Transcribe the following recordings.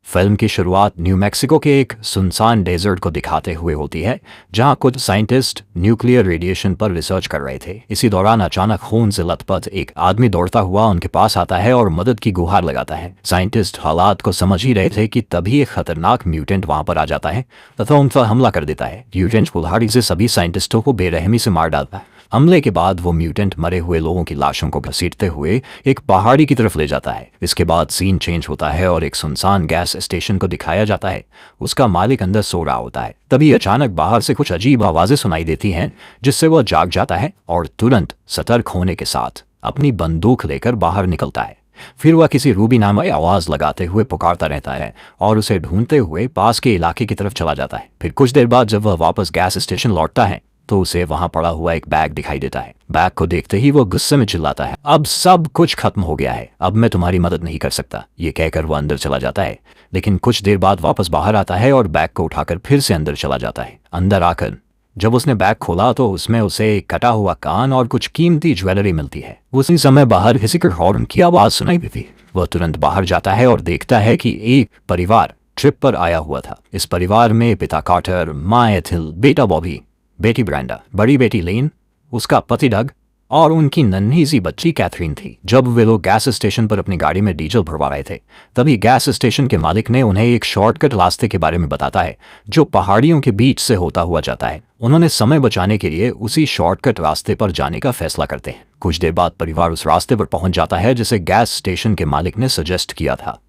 Film की शुरुआत new Mexico के एक सुनसान डेजर्ट को दिखाते हुए होती है, जहां कुछ साइंटिस्ट न्यूक्लियर रेडिएशन पर रिसर्च कर रहे थे। इसी दौरान अचानक खून से लथपथ एक आदमी दौड़ता हुआ उनके पास आता है और मदद की गुहार लगाता है। साइंटिस्ट हालात को समझ ही रहे थे कि तभी एक खतरनाक म्यूटेंट वहां पर आ जाता है तथा उन पर हमला कर देता है। म्यूटेंट कुल्हाड़ी से सभी साइंटिस्टों को बेरहमी से मार डालता है। हमले के बाद वो म्यूटेंट मरे हुए लोगों की लाशों को घसीटते हुए एक पहाड़ी की तरफ ले जाता है। इसके बाद सीन चेंज होता है और एक सुनसान गैस स्टेशन को दिखाया जाता है। उसका मालिक अंदर सो रहा होता है। तभी अचानक बाहर से कुछ अजीब आवाजें सुनाई देती हैं, जिससे वह जाग जाता है और तुरंत सतर्क होने के साथ अपनी बंदूक लेकर बाहर निकलता है। फिर वह किसी रूबी नामक आवाज लगाते हुए पुकारता रहता है और उसे ढूंढते हुए पास के इलाके की तरफ चला जाता है। फिर कुछ देर बाद जब वह वापस गैस स्टेशन लौटता है तो उसे वहां पड़ा हुआ एक बैग दिखाई देता है। बैग को देखते ही वो गुस्से में चिल्लाता है, अब सब कुछ खत्म हो गया है, अब मैं तुम्हारी मदद नहीं कर सकता। ये कहकर वो अंदर चला जाता है, लेकिन कुछ देर बाद वापस बाहर आता है और बैग को उठाकर फिर से अंदर चला जाता है। अंदर आकर जब उसने बैग खोला तो उसमें उसे एक कटा हुआ कान और कुछ कीमती ज्वेलरी मिलती है। उसी समय बाहर किसी के हॉर्न की आवाज सुनाई देती। वह तुरंत बाहर जाता है और देखता है कि एक परिवार ट्रिप पर आया हुआ था। इस परिवार में पिता कार्टर, माँ एथिल, बेटा बॉबी, बेटी ब्रेंडा, बड़ी बेटी लेन, उसका पति डग और उनकी नन्ही सी बच्ची कैथरीन थी। जब वे लोग गैस स्टेशन पर अपनी गाड़ी में डीजल भरवा रहे थे, तभी गैस स्टेशन के मालिक ने उन्हें एक शॉर्टकट रास्ते के बारे में बताता है जो पहाड़ियों के बीच से होता हुआ जाता है। उन्होंने समय बचाने के लिए उसी शॉर्टकट रास्ते पर जाने का फैसला करते हैं। कुछ देर बाद परिवार उस रास्ते पर पहुंच जाता है जिसे गैस स्टेशन के मालिक ने सजेस्ट किया था।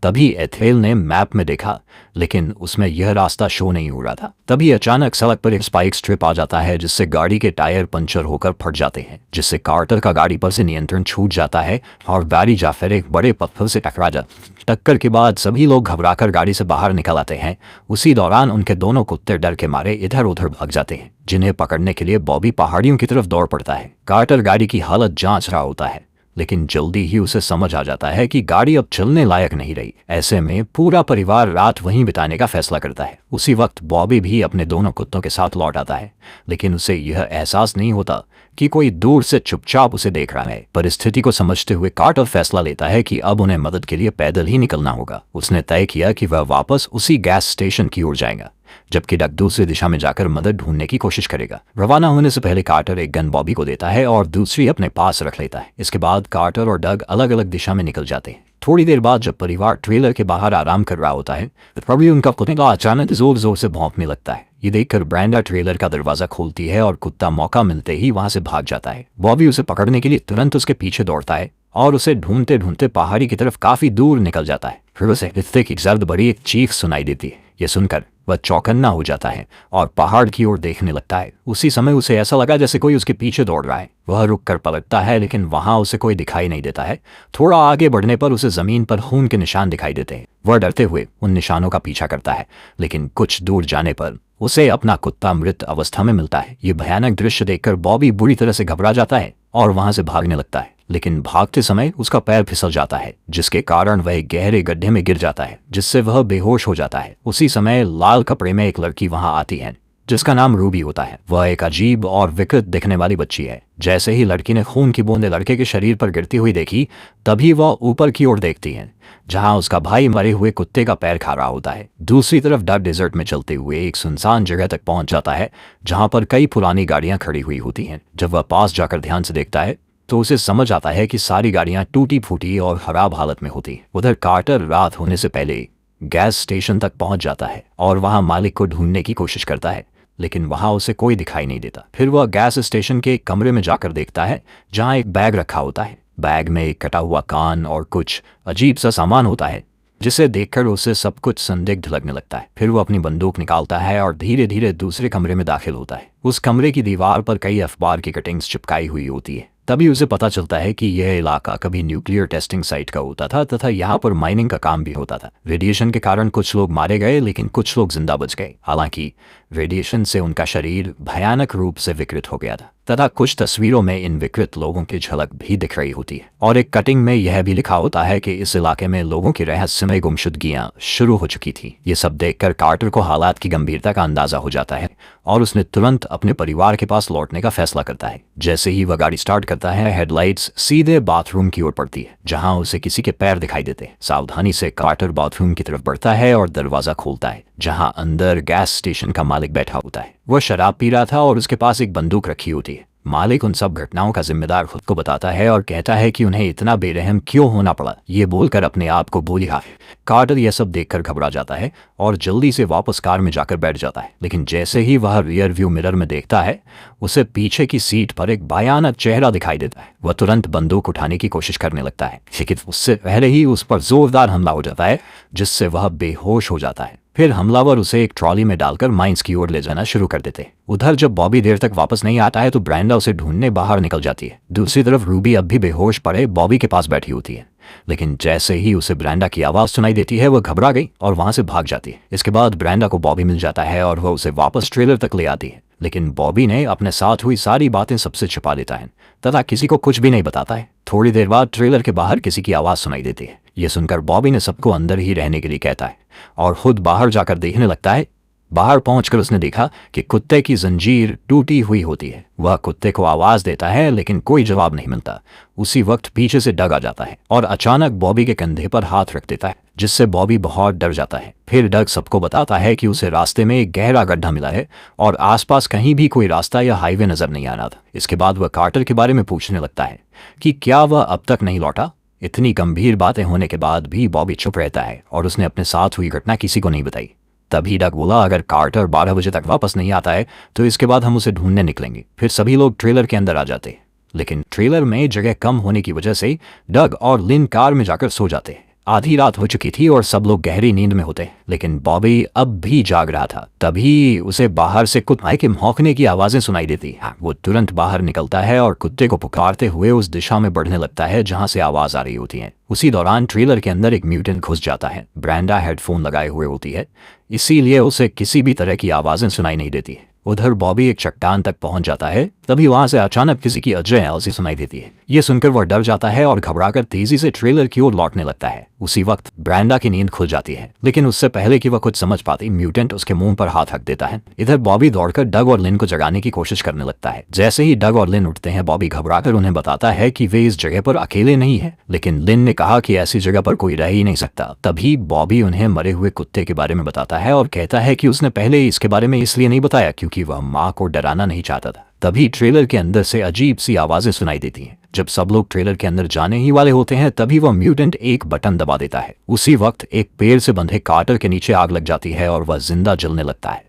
तभी एथेल ने मैप में देखा, लेकिन उसमें यह रास्ता शो नहीं हो रहा था। तभी अचानक सड़क पर एक स्पाइक स्ट्रिप आ जाता है, जिससे गाड़ी के टायर पंचर होकर फट जाते हैं, जिससे कार्टर का गाड़ी पर से नियंत्रण छूट जाता है और गाड़ी जाफर एक बड़े पत्थर से टकरा जाती। टक्कर के बाद सभी लोग घबराकर गाड़ी से बाहर निकल आते हैं। उसी दौरान उनके दोनों कुत्ते डर के मारे इधर उधर भाग जाते हैं, जिन्हें पकड़ने के लिए बॉबी पहाड़ियों की तरफ दौड़ पड़ता है। कार्टर गाड़ी की हालत जांच रहा होता है, लेकिन जल्दी ही उसे समझ आ जाता है कि गाड़ी अब चलने लायक नहीं रही। ऐसे में पूरा परिवार रात वहीं बिताने का फैसला करता है। उसी वक्त बॉबी भी अपने दोनों कुत्तों के साथ लौट आता है, लेकिन उसे यह एहसास नहीं होता कि कोई दूर से चुपचाप उसे देख रहा है। परिस्थिति को समझते हुए कार्टर फैसला लेता है कि अब उन्हें मदद के लिए पैदल ही निकलना होगा। उसने तय किया कि वह वापस उसी गैस स्टेशन की ओर जाएगा, जबकि डग दूसरी दिशा में जाकर मदद ढूंढने की कोशिश करेगा। रवाना होने से पहले कार्टर एक गन बॉबी को देता है और दूसरी अपने पास रख लेता है। इसके बाद कार्टर और डग अलग अलग दिशा में निकल जाते हैं। थोड़ी देर बाद जब परिवार ट्रेलर के बाहर आराम कर रहा होता है, तभी उनका कुत्ता अचानक जोर जोर से भौंकने लगता है। ये देखकर ब्रेंडा ट्रेलर का दरवाजा खोलती है और कुत्ता मौका मिलते ही वहां से भाग जाता है। बॉबी उसे पकड़ने के लिए तुरंत उसके पीछे दौड़ता है और उसे ढूंढते ढूंढते पहाड़ी की तरफ काफी दूर निकल जाता है। फिर उसे रिश्ते की जर्द बड़ी एक चीख सुनाई देती है। ये सुनकर वह चौकन्ना हो जाता है और पहाड़ की ओर देखने लगता है। उसी समय उसे ऐसा लगा जैसे कोई उसके पीछे दौड़ रहा है। वह रुककर पलटता है, लेकिन वहां उसे कोई दिखाई नहीं देता है। थोड़ा आगे बढ़ने पर उसे जमीन पर खून के निशान दिखाई देते हैं। वह डरते हुए उन निशानों का पीछा करता है, लेकिन कुछ दूर जाने पर उसे अपना कुत्ता मृत अवस्था में मिलता है। ये भयानक दृश्य देखकर बॉबी बुरी तरह से घबरा जाता है और वहां से भागने लगता है, लेकिन भागते समय उसका पैर फिसल जाता है, जिसके कारण वह एक गहरे गड्ढे में गिर जाता है, जिससे वह बेहोश हो जाता है। उसी समय लाल कपड़े में एक लड़की वहां आती है, जिसका नाम रूबी होता है। वह एक अजीब और विकृत दिखने वाली बच्ची है। जैसे ही लड़की ने खून की बूंदें लड़के के शरीर पर गिरती हुई देखी, तभी वह ऊपर की ओर देखती है, जहां उसका भाई मरे हुए कुत्ते का पैर खा रहा होता है। दूसरी तरफ डग डेजर्ट में चलते हुए एक सुनसान जगह तक पहुंच जाता है, जहां पर कई पुरानी गाड़ियां खड़ी हुई होती हैं। जब वह पास जाकर ध्यान से देखता है तो उसे समझ आता है कि सारी गाड़ियां टूटी फूटी और खराब हालत में होती। उधर कार्टर रात होने से पहले गैस स्टेशन तक पहुंच जाता है और वहां मालिक को ढूंढने की कोशिश करता है, लेकिन वहां उसे कोई दिखाई नहीं देता। फिर वह गैस स्टेशन के एक कमरे में जाकर देखता है, जहां एक बैग रखा होता है। बैग में एक कटा हुआ कान और कुछ अजीब सा सामान होता है, जिसे देखकर उसे सब कुछ संदिग्ध लगने लगता है। फिर वो अपनी बंदूक निकालता है और धीरे धीरे दूसरे कमरे में दाखिल होता है। उस कमरे की दीवार पर कई अखबार की कटिंग्स चिपकाई हुई होती है। तभी उसे पता चलता है कि यह इलाका कभी न्यूक्लियर टेस्टिंग साइट का होता था तथा यहाँ पर माइनिंग का काम भी होता था। रेडिएशन के कारण कुछ लोग मारे गए, लेकिन कुछ लोग जिंदा बच गए। हालांकि रेडिएशन से उनका शरीर भयानक रूप से विकृत हो गया था तथा कुछ तस्वीरों में इन विकृत लोगों की झलक भी दिख रही होती है। और एक कटिंग में यह भी लिखा होता है कि इस इलाके में लोगों की रहस्यमय गुमशुदगियां शुरू हो चुकी थी। ये सब देखकर कार्टर को हालात की गंभीरता का अंदाजा हो जाता है और उसने तुरंत अपने परिवार के पास लौटने का फैसला करता है। जैसे ही वह गाड़ी स्टार्ट करता है, हेडलाइट्स सीधे बाथरूम की ओर पड़ती है जहां उसे किसी के पैर दिखाई देते। सावधानी से कार्टर बाथरूम की तरफ बढ़ता है और दरवाजा खोलता है जहां अंदर गैस स्टेशन का मालिक बैठा होता है। वह शराब पी रहा था और उसके पास एक बंदूक रखी होती है। मालिक उन सब घटनाओं का जिम्मेदार खुद को बताता है और कहता है कि उन्हें इतना बेरहम क्यों होना पड़ा, ये बोलकर अपने आप को बोलिया। कार्टर यह सब देखकर घबरा जाता है और जल्दी से वापस कार में जाकर बैठ जाता है, लेकिन जैसे ही वह रियर व्यू मिरर में देखता है उसे पीछे की सीट पर एक भयानक चेहरा दिखाई देता है। वह तुरंत बंदूक उठाने की कोशिश करने लगता है, लेकिन उससे पहले ही उस पर जोरदार हमला हो जाता है जिससे वह बेहोश हो जाता है। फिर हमलावर उसे एक ट्रॉली में डालकर माइंस की ओर ले जाना शुरू कर देते। उधर जब बॉबी देर तक वापस नहीं आता है तो ब्रेंडा उसे ढूंढने बाहर निकल जाती है। दूसरी तरफ रूबी अब भी बेहोश पड़े बॉबी के पास बैठी होती है, लेकिन जैसे ही उसे ब्रेंडा की आवाज सुनाई देती है वह घबरा गई और वहां से भाग जाती है। इसके बाद ब्रेंडा को बॉबी मिल जाता है और वह उसे वापस ट्रेलर तक ले आती है, लेकिन बॉबी ने अपने साथ हुई सारी बातें सबसे छिपा देता है तथा किसी को कुछ भी नहीं बताता है। थोड़ी देर बाद ट्रेलर के बाहर किसी की आवाज सुनाई देती है। यह सुनकर बॉबी ने सबको अंदर ही रहने के लिए कहता है और खुद बाहर जाकर देखने लगता है। बाहर पहुंचकर उसने देखा कि कुत्ते की जंजीर टूटी हुई होती है। वह कुत्ते को आवाज देता है लेकिन कोई जवाब नहीं मिलता। उसी वक्त पीछे से डग आ जाता है और अचानक बॉबी के कंधे पर हाथ रख देता है, जिससे बॉबी बहुत डर जाता है। फिर डग सबको बताता है कि उसे रास्ते में एक गहरा गड्ढा मिला है और आसपास कहीं भी कोई रास्ता या हाईवे नजर नहीं आ रहा था। इसके बाद वह कार्टर के बारे में पूछने लगता है कि क्या वह अब तक नहीं लौटा। इतनी गंभीर बातें होने के बाद भी बॉबी चुप रहता है और उसने अपने साथ हुई घटना किसी को नहीं बताई। तभी डग बोला, अगर कार्टर 12 बजे तक वापस नहीं आता है तो इसके बाद हम उसे ढूंढने निकलेंगे। फिर सभी लोग ट्रेलर के अंदर आ जाते, लेकिन ट्रेलर में जगह कम होने की वजह से डग और लिन कार में जाकर सो जाते। आधी रात हो चुकी थी और सब लोग गहरी नींद में होते, लेकिन बॉबी अब भी जाग रहा था। तभी उसे बाहर से कुत्ते के भौंकने की आवाजें सुनाई देती। वो तुरंत बाहर निकलता है और कुत्ते को पुकारते हुए उस दिशा में बढ़ने लगता है जहां से आवाज आ रही होती है। उसी दौरान ट्रेलर के अंदर एक म्यूटेंट घुस जाता है। ब्रेंडा हेडफोन लगाए हुए होती है, इसीलिए उसे किसी भी तरह की आवाजें सुनाई नहीं देती। उधर बॉबी एक चट्टान तक पहुंच जाता है, तभी वहां से अचानक किसी की अजय आवाज़ सुनाई देती है। ये सुनकर वह डर जाता है और घबराकर तेजी से ट्रेलर की ओर लौटने लगता है। उसी वक्त ब्रेंडा की नींद खुल जाती है, लेकिन उससे पहले कि वह कुछ समझ पाती म्यूटेंट उसके मुंह पर हाथ रख देता है। इधर बॉबी दौड़कर डग और लिन को जगाने की कोशिश करने लगता है। जैसे ही डग और लिन उठते हैं बॉबी घबराकर उन्हें बताता है कि वे इस जगह पर अकेले नहीं है, लेकिन लिन ने कहा कि ऐसी जगह पर कोई रह ही नहीं सकता। तभी बॉबी उन्हें मरे हुए कुत्ते के बारे में बताता है और कहता है कि उसने पहले इसके बारे में इसलिए नहीं बताया क्योंकि वह माँ को डराना नहीं चाहता था। तभी ट्रेलर के अंदर से अजीब सी आवाजें सुनाई देती हैं। जब सब लोग ट्रेलर के अंदर जाने ही वाले होते हैं तभी वह म्यूटेंट एक बटन दबा देता है। उसी वक्त एक पेड़ से बंधे कार्टर के नीचे आग लग जाती है और वह जिंदा जलने लगता है।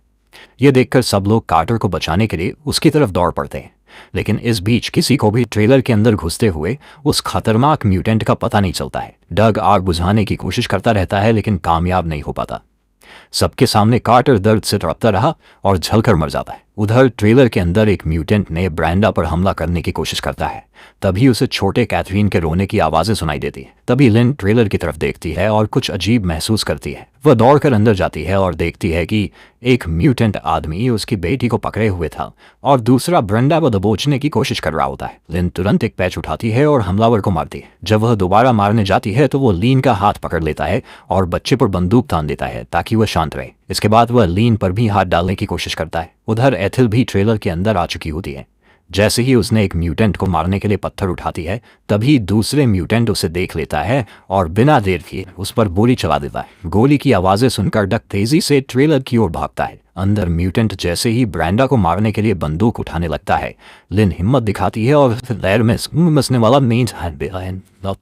यह देखकर सब लोग कार्टर को बचाने के लिए उसकी तरफ दौड़ पड़ते हैं, लेकिन इस बीच किसी को भी ट्रेलर के अंदर घुसते हुए उस खतरनाक म्यूटेंट का पता नहीं चलता है। डग आग बुझाने की कोशिश करता रहता है लेकिन कामयाब नहीं हो पाता। सबके सामने कार्टर दर्द से तड़पता रहा और झलकर मर जाता है। उधर ट्रेलर के अंदर एक म्यूटेंट ने ब्रेंडा पर हमला करने की कोशिश करता है। तभी उसे छोटे कैथरीन के रोने की आवाजें सुनाई देती है। तभी लिन ट्रेलर की तरफ देखती है और कुछ अजीब महसूस करती है। वह दौड़कर अंदर जाती है और देखती है कि एक म्यूटेंट आदमी उसकी बेटी को पकड़े हुए था और दूसरा ब्रेंडा को दबोचने की कोशिश कर रहा होता है। लिन तुरंत एक पैच उठाती है और हमलावर को मारती है। जब वह दोबारा मारने जाती है तो वो लीन का हाथ पकड़ लेता है और बच्चे पर बंदूक तान देता है ताकि वह शांत रहे। इसके बाद वह लीन पर भी हाथ डालने की कोशिश करता है। उधर एथिल भी ट्रेलर के अंदर आ चुकी होती है। जैसे ही उसने एक म्यूटेंट को मारने के लिए पत्थर उठाती है तभी दूसरे म्यूटेंट उसे देख लेता है और बिना देर किए उस पर गोली चला देता है। गोली की आवाजें सुनकर डक तेजी से ट्रेलर की ओर भागता है। अंदर म्यूटेंट जैसे ही ब्रेंडा को मारने के लिए बंदूक उठाने लगता है, लिन हिम्मत दिखाती है और लहर में मसने वाला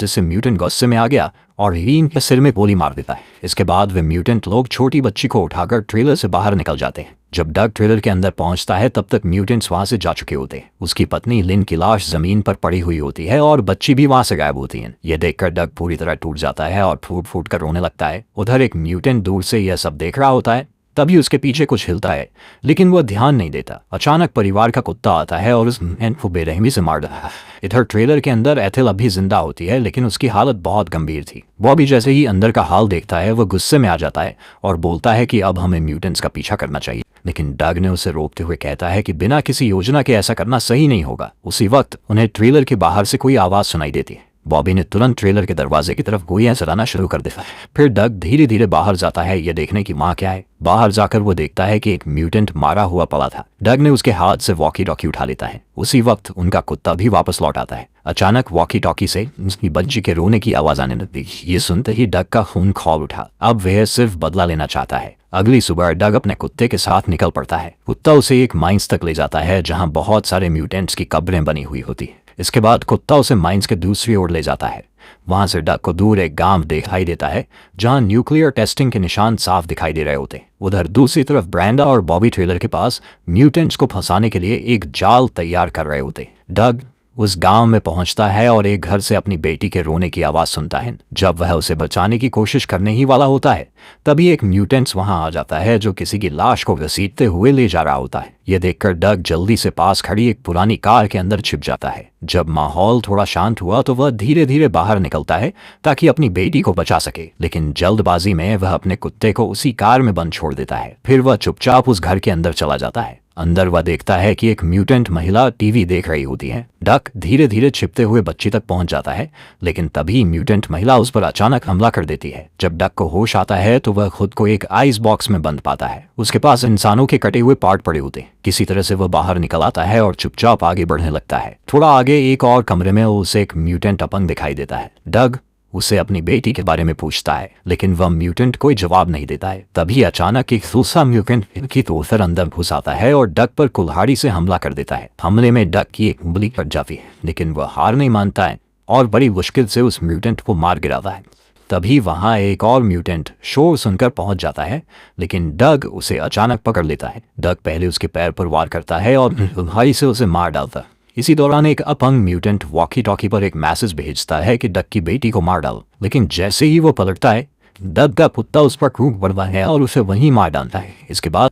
से म्यूटेंट गुस्से में आ गया और लीन के सिर में गोली मार देता है। इसके बाद वे म्यूटेंट लोग छोटी बच्ची को उठाकर ट्रेलर से बाहर निकल जाते हैं। जब डग ट्रेलर के अंदर पहुंचता है तब तक म्यूटेंट्स वहां से जा चुके होते हैं। उसकी पत्नी लिन की लाश जमीन पर पड़ी हुई होती है और बच्ची भी वहां से गायब होती है। यह देखकर डग पूरी तरह टूट जाता है और फूट फूट कर रोने लगता है। उधर एक म्यूटेंट दूर से यह सब देख रहा होता है। तभी उसके पीछे कुछ हिलता है लेकिन वह ध्यान नहीं देता। अचानक परिवार का कुत्ता आता है और उस मैन को बेरहमी से मार देता है। इधर ट्रेलर के अंदर एथिल अभी जिंदा होती है लेकिन उसकी हालत बहुत गंभीर थी। बॉबी जैसे ही अंदर का हाल देखता है वह गुस्से में आ जाता है और बोलता है कि अब हमें म्यूटेंट्स का पीछा करना चाहिए, लेकिन डग ने उसे रोकते हुए कहता है कि बिना किसी योजना के ऐसा करना सही नहीं होगा। उसी वक्त उन्हें ट्रेलर के बाहर से कोई आवाज सुनाई देती है। बॉबी ने तुरंत ट्रेलर के दरवाजे की तरफ गोलियां चलाना शुरू कर दिया। फिर डग धीरे धीरे बाहर जाता है ये देखने की वहाँ क्या है। बाहर जाकर वो देखता है कि एक म्यूटेंट मारा हुआ पड़ा था। डग ने उसके हाथ से वॉकी टॉकी उठा लेता है। उसी वक्त उनका कुत्ता भी वापस लौट आता है। अचानक वॉकी टॉकी से उसकी बच्ची के रोने की आवाज आने लगती। ये सुनते ही डग का खून खौल उठा। अब वह सिर्फ बदला लेना चाहता है। अगली सुबह डग अपने कुत्ते के साथ निकल पड़ता है। कुत्ता उसे एक माइंस तक ले जाता है जहां बहुत सारे म्यूटेंट्स की कब्रें बनी हुई होती। इसके बाद कुत्ता उसे माइंस के दूसरी ओर ले जाता है। वहां से डग को दूर एक गांव दिखाई देता है जहां न्यूक्लियर टेस्टिंग के निशान साफ दिखाई दे रहे होते। उधर दूसरी तरफ ब्रेंडा और बॉबी ट्रेलर के पास म्यूटेंट्स को फंसाने के लिए एक जाल तैयार कर रहे होते। डग उस गांव में पहुंचता है और एक घर से अपनी बेटी के रोने की आवाज सुनता है। जब वह उसे बचाने की कोशिश करने ही वाला होता है तभी एक म्यूटेंट्स वहां आ जाता है जो किसी की लाश को घसीटते हुए ले जा रहा होता है। यह देखकर डग जल्दी से पास खड़ी एक पुरानी कार के अंदर छिप जाता है। जब माहौल थोड़ा शांत हुआ तो वह धीरे धीरे बाहर निकलता है ताकि अपनी बेटी को बचा सके, लेकिन जल्दबाजी में वह अपने कुत्ते को उसी कार में बंद छोड़ देता है। फिर वह चुपचाप उस घर के अंदर चला जाता है। अंदर वह देखता है कि एक म्यूटेंट महिला टीवी देख रही होती है। डक धीरे धीरे छिपते हुए बच्ची तक पहुंच जाता है, लेकिन तभी म्यूटेंट महिला उस पर अचानक हमला कर देती है। जब डक को होश आता है तो वह खुद को एक आइस बॉक्स में बंद पाता है। उसके पास इंसानों के कटे हुए पार्ट पड़े होते। किसी तरह से वह बाहर निकल आता है और चुपचाप आगे बढ़ने लगता है। थोड़ा आगे एक और कमरे में उसे एक म्यूटेंट अपंग दिखाई देता है। डग उसे अपनी बेटी के बारे में पूछता है, लेकिन वह म्यूटेंट कोई जवाब नहीं देता है। तभी अचानक एक दूसरा म्यूटेंट की तोड़कर अंदर घुस आता है और डक पर कुल्हाड़ी से हमला कर देता है। हमले में डक की एक उंगली कट जाती है, लेकिन वह हार नहीं मानता है और बड़ी मुश्किल से उस म्यूटेंट को मार गिराता है। तभी वहां एक और म्यूटेंट शोर सुनकर पहुंच जाता है, लेकिन डग उसे अचानक पकड़ लेता है। डग पहले उसके पैर पर वार करता है और कुल्हाड़ी से उसे मार डालता है। इसी दौरान एक अपंग म्यूटेंट वॉकी टॉकी पर एक मैसेज भेजता है कि डग की बेटी को मार डालो, लेकिन जैसे ही वो पलटता है डग का कुत्ता उस पर कूद पड़ता है और उसे वहीं मार डालता है। इसके बाद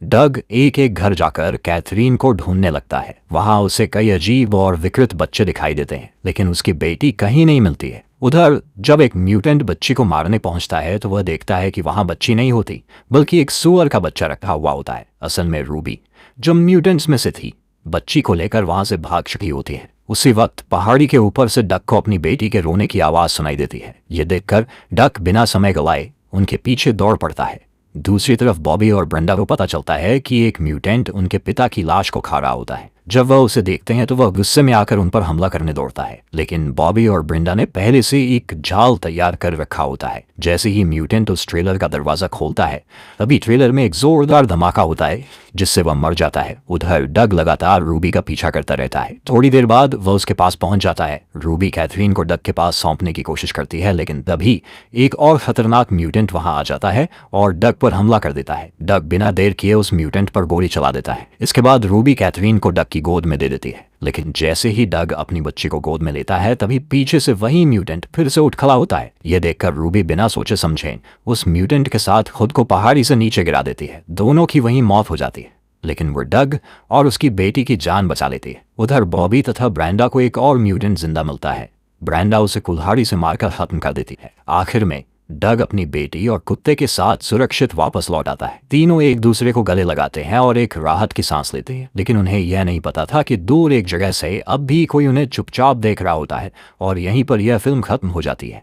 डग एक एक घर जाकर कैथरीन को ढूंढने लगता है। वहां उसे कई अजीब और विकृत बच्चे दिखाई देते हैं, लेकिन उसकी बेटी कहीं नहीं मिलती है। उधर जब एक म्यूटेंट बच्ची को मारने पहुंचता है तो वह देखता है कि वहां बच्ची नहीं होती, बल्कि एक सुअर का बच्चा रखा हुआ होता है। असल में रूबी, जो म्यूटेंट्स में से थी, बच्ची को लेकर वहां से भाग चुकी होती है। उसी वक्त पहाड़ी के ऊपर से डक को अपनी बेटी के रोने की आवाज सुनाई देती है। यह देखकर डक बिना समय गवाए उनके पीछे दौड़ पड़ता है। दूसरी तरफ बॉबी और ब्रेंडा को पता चलता है कि एक म्यूटेंट उनके पिता की लाश को खा रहा होता है। जब वह उसे देखते हैं तो वह गुस्से में आकर उन पर हमला करने दौड़ता है, लेकिन बॉबी और ब्रेंडा ने पहले से एक जाल तैयार कर रखा होता है। जैसे ही म्यूटेंट उस ट्रेलर का दरवाजा खोलता है तभी ट्रेलर में एक जोरदार धमाका होता है जिससे वह मर जाता है। उधर डग लगातार रूबी का पीछा करता रहता है। थोड़ी देर बाद वह उसके पास पहुंच जाता है। रूबी कैथरीन को डग के पास सौंपने की कोशिश करती है, लेकिन तभी एक और खतरनाक म्यूटेंट वहां आ जाता है और डग पर हमला कर देता है। डग बिना देर किए उस म्यूटेंट पर गोली चला देता है। इसके बाद रूबी कैथरीन को डग की गोद में दे देती है, लेकिन जैसे ही डग अपनी बच्ची को गोद में लेता है तभी पीछे से वही म्यूटेंट फिर से उठ खड़ा होता है। यह देखकर रूबी बिना सोचे समझे उस म्यूटेंट के साथ खुद को पहाड़ी से नीचे गिरा देती है। दोनों की वहीं मौत हो जाती है, लेकिन वो डग और उसकी बेटी की जान बचा लेती है। उधर बॉबी तथा ब्रेंडा को एक और म्यूटेंट जिंदा मिलता है। ब्रेंडा उसे कुल्हाड़ी से मारकर खत्म कर देती है। आखिर में डग अपनी बेटी और कुत्ते के साथ सुरक्षित वापस लौट आता है। तीनों एक दूसरे को गले लगाते हैं और एक राहत की सांस लेते हैं, लेकिन उन्हें यह नहीं पता था कि दूर एक जगह से अब भी कोई उन्हें चुपचाप देख रहा होता है और यहीं पर यह फिल्म खत्म हो जाती है।